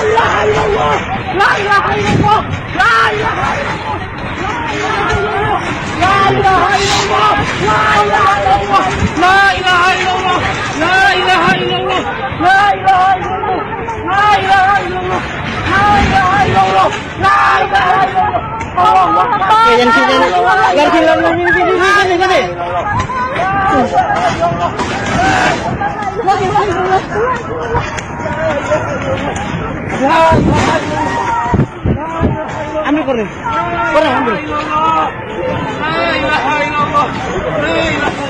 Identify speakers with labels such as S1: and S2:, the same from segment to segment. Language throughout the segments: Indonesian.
S1: ilaha illallah, la ilaha illallah, la ilaha illallah, la ilaha illallah, la ilaha illallah, la ilaha illallah, la ilaha illallah, la ilaha illallah, la ilaha illallah, la ilaha illallah, la ilaha illallah. Allahu Akbar.
S2: Yan sila. Yan sila gini. Ambil koreng. Koreng ambil.
S1: La ilaha illallah, la ilaha.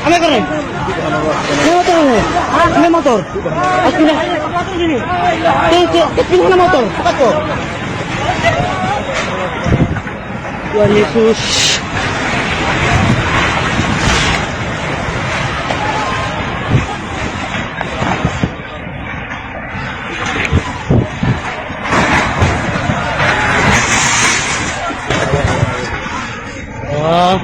S2: Ambil koreng. Ini motor ini. Ini motor. Pindah. Pindah motor. Cepat kok. Tuhan Yesus. Wah.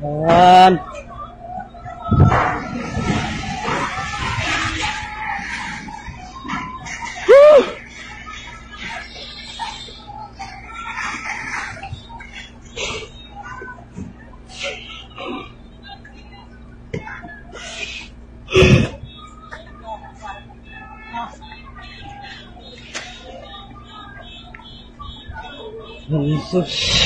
S2: Tuhan. Yesus.